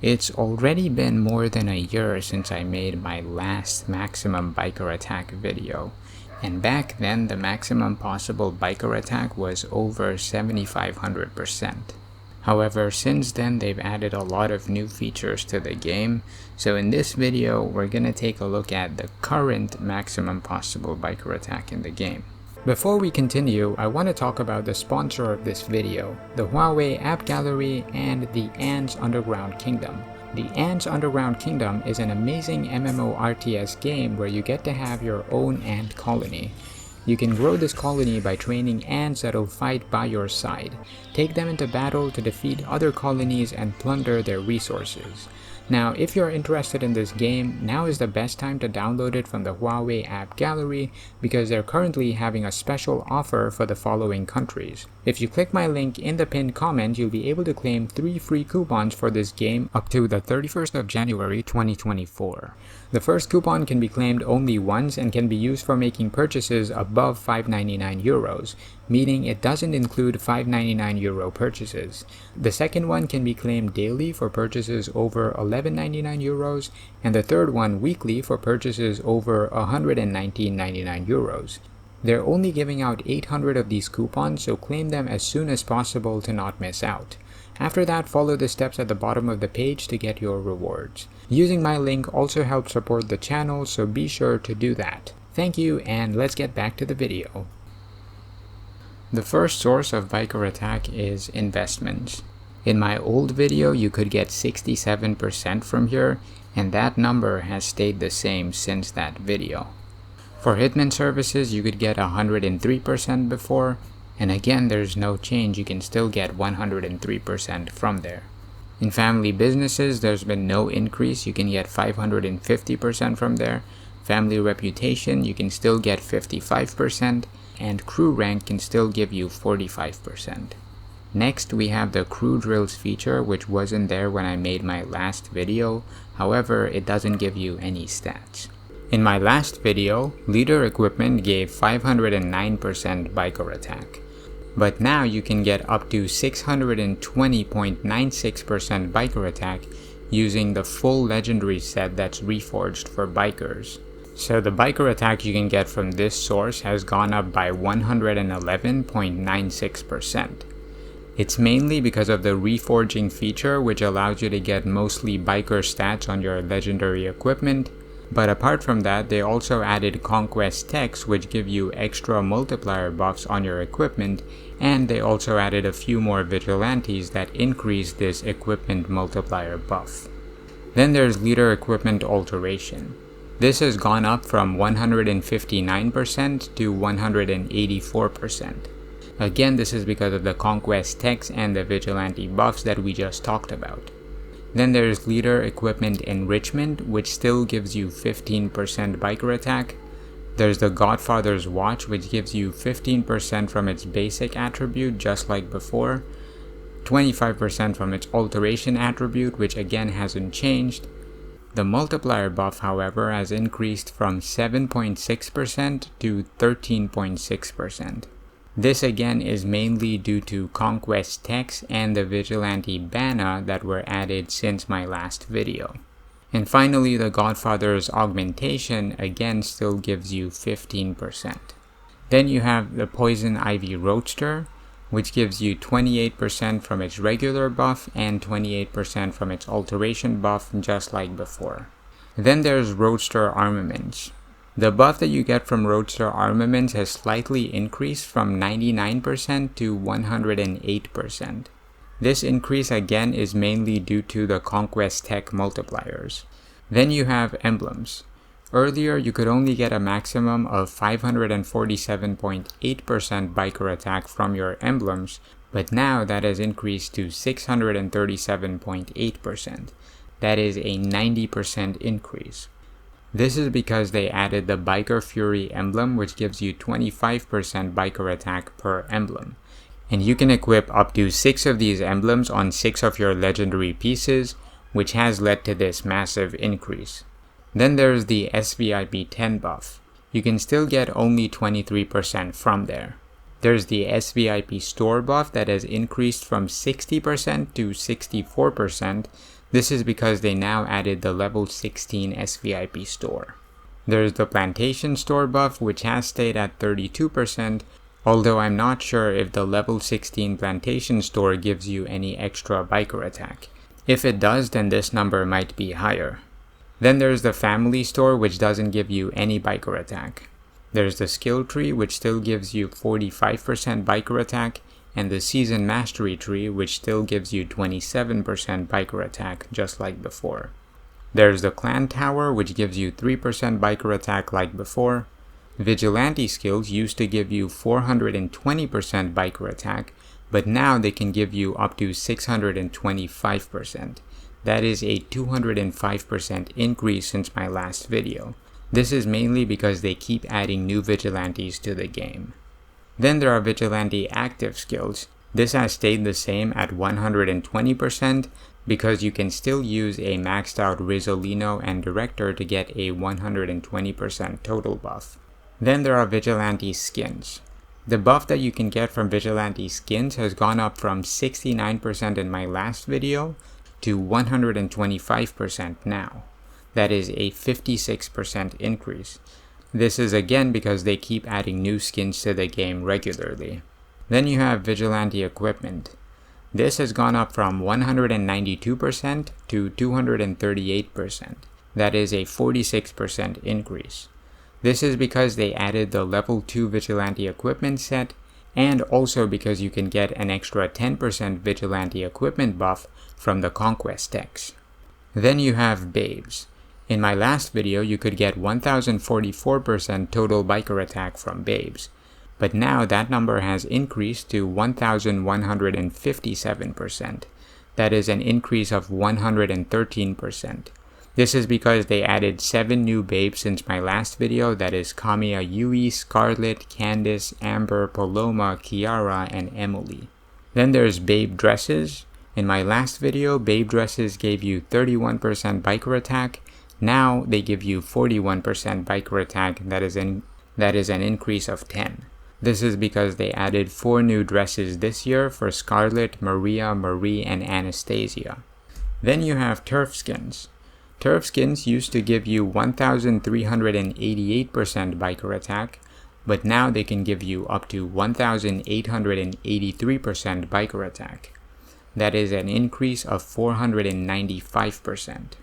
It's already been more than a year since I made my last maximum biker attack video, and back then the maximum possible biker attack was over 7500%. However, since then they've added a lot of new features to the game, so in this video we're gonna take a look at the current maximum possible biker attack in the game. Before we continue, I want to talk about the sponsor of this video, the Huawei App Gallery and the Ants Underground Kingdom. The Ants Underground Kingdom is an amazing MMORTS game where you get to have your own ant colony. You can grow this colony by training ants that'll fight by your side. Take them into battle to defeat other colonies and plunder their resources. Now, if you're interested in this game, now is the best time to download it from the Huawei App Gallery because they're currently having a special offer for the following countries. If you click my link in the pinned comment, you'll be able to claim 3 free coupons for this game up to the 31st of January 2024. The first coupon can be claimed only once and can be used for making purchases above 599 euros, meaning it doesn't include 599 euro purchases. The second one can be claimed daily for purchases over 1199 euros, and the third one weekly for purchases over 119.99 euros. They're only giving out 800 of these coupons, so claim them as soon as possible to not miss out. After that, follow the steps at the bottom of the page to get your rewards. Using my link also helps support the channel, so be sure to do that. Thank you, and let's get back to the video. The first source of biker attack is investments. In my old video, you could get 67% from here, and that number has stayed the same since that video. For Hitman services, you could get 103% before, and again there's no change, you can still get 103% from there. In family businesses, there's been no increase, you can get 550% from there. Family reputation, you can still get 55%, and crew rank can still give you 45%. Next, we have the crew drills feature, which wasn't there when I made my last video, however it doesn't give you any stats. In my last video, leader equipment gave 509% biker attack. But now you can get up to 620.96% biker attack using the full legendary set that's reforged for bikers. So the biker attack you can get from this source has gone up by 111.96%. It's mainly because of the reforging feature, which allows you to get mostly biker stats on your legendary equipment. But apart from that, they also added conquest techs, which give you extra multiplier buffs on your equipment, and they also added a few more vigilantes that increase this equipment multiplier buff. Then there's leader equipment alteration. This has gone up from 159% to 184%. Again, this is because of the conquest techs and the vigilante buffs that we just talked about. Then there's leader equipment enrichment, which still gives you 15% biker attack. There's the Godfather's Watch, which gives you 15% from its basic attribute, just like before, 25% from its alteration attribute, which again hasn't changed. The multiplier buff, however, has increased from 7.6% to 13.6%. This again is mainly due to conquest techs and the vigilante bana that were added since my last video. And finally, the Godfather's augmentation again still gives you 15%. Then you have the Poison Ivy Roadster, which gives you 28% from its regular buff and 28% from its alteration buff, just like before. Then there's Roadster Armaments. The buff that you get from Roadster Armaments has slightly increased from 99% to 108%. This increase again is mainly due to the Conquest Tech multipliers. Then you have Emblems. Earlier you could only get a maximum of 547.8% biker attack from your emblems, but now that has increased to 637.8%. That is a 90% increase. This is because they added the Biker Fury emblem, which gives you 25% biker attack per emblem. And you can equip up to 6 of these emblems on 6 of your legendary pieces, which has led to this massive increase. Then there's the SVIP 10 buff. You can still get only 23% from there. There's the SVIP store buff that has increased from 60% to 64%. This is because they now added the level 16 SVIP store. There's the Plantation store buff, which has stayed at 32%, although I'm not sure if the level 16 Plantation store gives you any extra biker attack. If it does, then this number might be higher. Then there's the Family store, which doesn't give you any biker attack. There's the Skill tree, which still gives you 45% biker attack, and the Season Mastery tree, which still gives you 27% biker attack, just like before. There's the Clan Tower, which gives you 3% biker attack like before. Vigilante skills used to give you 420% biker attack, but now they can give you up to 625%. That is a 205% increase since my last video. This is mainly because they keep adding new vigilantes to the game. Then there are vigilante active skills. This has stayed the same at 120% because you can still use a maxed out Rizzolino and Director to get a 120% total buff. Then there are vigilante skins. The buff that you can get from vigilante skins has gone up from 69% in my last video to 125% now. That is a 56% increase. This is again because they keep adding new skins to the game regularly. Then you have vigilante equipment. This has gone up from 192% to 238%. That is a 46% increase. This is because they added the level 2 vigilante equipment set, and also because you can get an extra 10% vigilante equipment buff from the Conquest decks. Then you have Babes. In my last video, you could get 1044% total biker attack from Babes, but now that number has increased to 1157%. That is an increase of 113%. This is because they added 7 new Babes since my last video, that is Kamiya Yui, Scarlet, Candice, Amber, Paloma, Kiara, and Emily. Then there's Babe Dresses. In my last video, Babe Dresses gave you 31% biker attack. Now they give you 41% biker attack, that is an increase of 10. This is because they added 4 new dresses this year for Scarlet, Maria, Marie, and Anastasia. Then you have Turf Skins. Turf Skins used to give you 1388% biker attack, but now they can give you up to 1883% biker attack. That is an increase of 495%.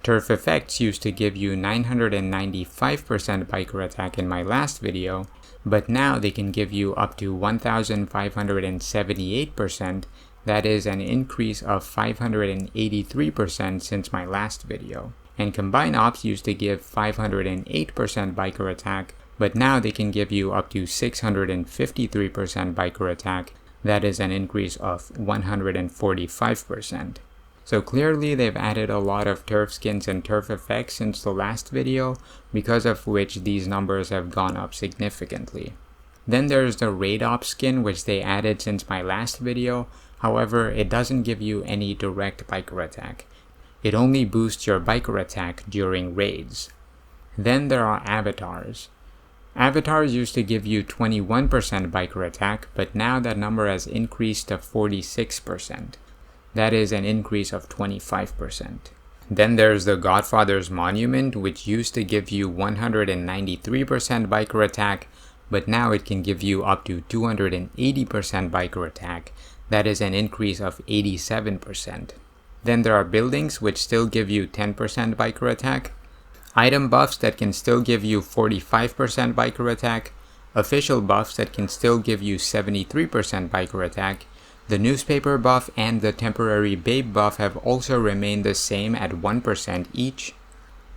Turf Effects used to give you 995% biker attack in my last video, but now they can give you up to 1578%. That is an increase of 583% since my last video. And Combine Ops used to give 508% biker attack, but now they can give you up to 653% biker attack. That is an increase of 145%. So clearly they've added a lot of turf skins and turf effects since the last video, because of which these numbers have gone up significantly. Then there's the Raid Ops skin, which they added since my last video. However, it doesn't give you any direct biker attack. It only boosts your biker attack during raids. Then there are avatars. Avatars used to give you 21% biker attack, but now that number has increased to 46%. That is an increase of 25%. Then there's the Godfather's Monument, which used to give you 193% biker attack, but now it can give you up to 280% biker attack. That is an increase of 87%. Then there are buildings which still give you 10% biker attack, item buffs that can still give you 45% biker attack, official buffs that can still give you 73% biker attack. The newspaper buff and the temporary Babe buff have also remained the same at 1% each.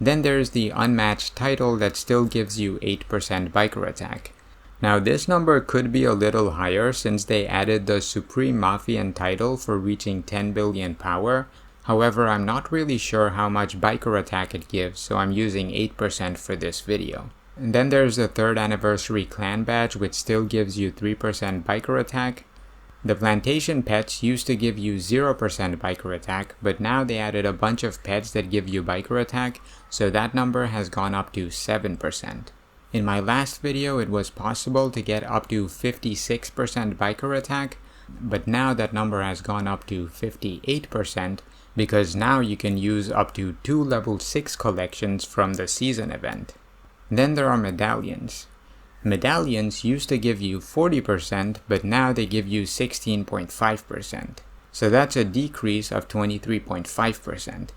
Then there's the unmatched title that still gives you 8% biker attack. Now this number could be a little higher since they added the Supreme Mafian title for reaching 10 billion power. However, I'm not really sure how much biker attack it gives, so I'm using 8% for this video. And then there's the 3rd anniversary clan badge, which still gives you 3% biker attack. The Plantation pets used to give you 0% biker attack, but now they added a bunch of pets that give you biker attack, so that number has gone up to 7%. In my last video, it was possible to get up to 56% biker attack, but now that number has gone up to 58%. because now you can use up to 2 level 6 collections from the season event. Then there are medallions. Medallions used to give you 40%, but now they give you 16.5%. So that's a decrease of 23.5%.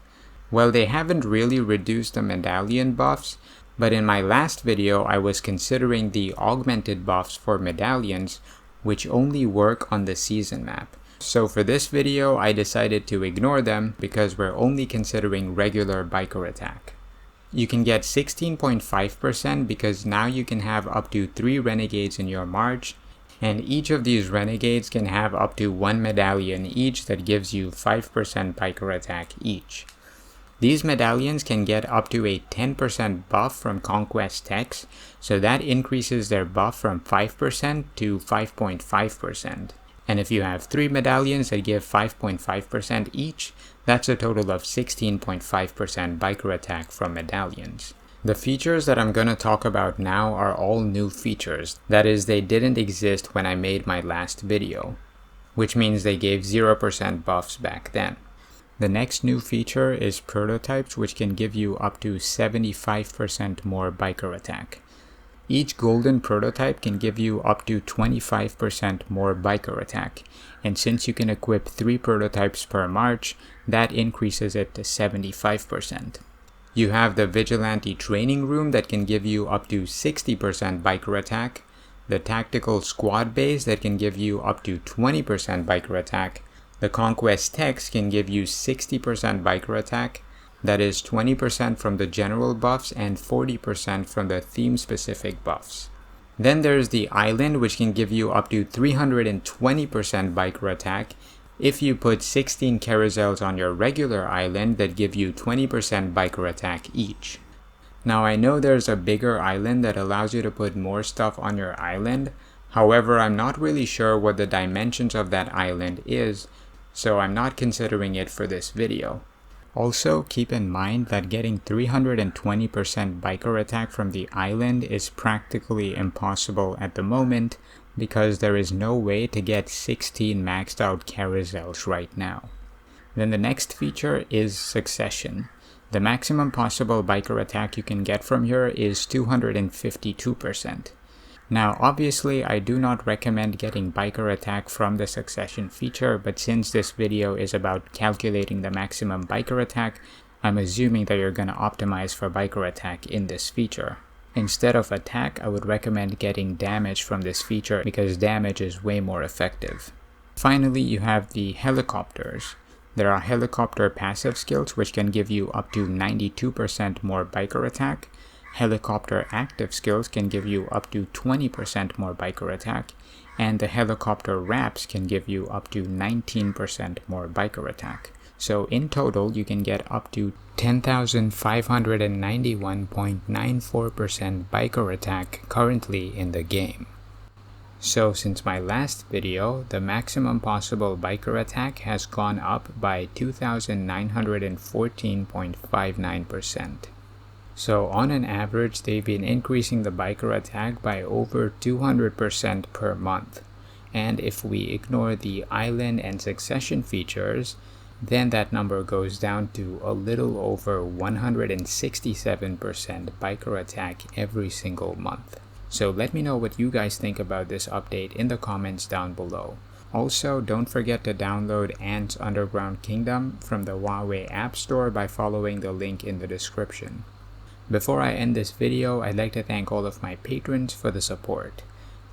Well, they haven't really reduced the medallion buffs, but in my last video I was considering the augmented buffs for medallions, which only work on the season map. So for this video I decided to ignore them because we're only considering regular biker attack. You can get 16.5% because now you can have up to 3 renegades in your march, and each of these renegades can have up to 1 medallion each that gives you 5% biker attack each. These medallions can get up to a 10% buff from Conquest Techs, so that increases their buff from 5% to 5.5%. And if you have 3 medallions that give 5.5% each, that's a total of 16.5% biker attack from medallions. The features that I'm going to talk about now are all new features. That is, they didn't exist when I made my last video, which means they gave 0% buffs back then. The next new feature is prototypes, which can give you up to 75% more biker attack. Each golden prototype can give you up to 25% more biker attack, and since you can equip 3 prototypes per march, that increases it to 75%. You have the vigilante training room that can give you up to 60% biker attack, the tactical squad base that can give you up to 20% biker attack, the Conquest Techs can give you 60% biker attack, that is 20% from the general buffs and 40% from the theme-specific buffs. Then there's the island, which can give you up to 320% biker attack if you put 16 carousels on your regular island that give you 20% biker attack each. Now I know there's a bigger island that allows you to put more stuff on your island, however I'm not really sure what the dimensions of that island is, so I'm not considering it for this video. Also, keep in mind that getting 320% biker attack from the island is practically impossible at the moment because there is no way to get 16 maxed out carousels right now. Then the next feature is Succession. The maximum possible biker attack you can get from here is 252%. Now obviously I do not recommend getting biker attack from the Succession feature, but since this video is about calculating the maximum biker attack, I'm assuming that you're gonna optimize for biker attack in this feature. Instead of attack, I would recommend getting damage from this feature because damage is way more effective. Finally, you have the helicopters. There are helicopter passive skills which can give you up to 92% more biker attack. Helicopter active skills can give you up to 20% more biker attack, and the helicopter wraps can give you up to 19% more biker attack. So in total, you can get up to 10,591.94% biker attack currently in the game. So since my last video, the maximum possible biker attack has gone up by 2,914.59%. So on an average, they've been increasing the biker attack by over 200% per month. And if we ignore the island and Succession features, then that number goes down to a little over 167% biker attack every single month. So let me know what you guys think about this update in the comments down below. Also, don't forget to download Ants Underground Kingdom from the Huawei App Store by following the link in the description. Before I end this video, I'd like to thank all of my patrons for the support.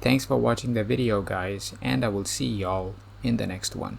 Thanks for watching the video guys, and I will see y'all in the next one.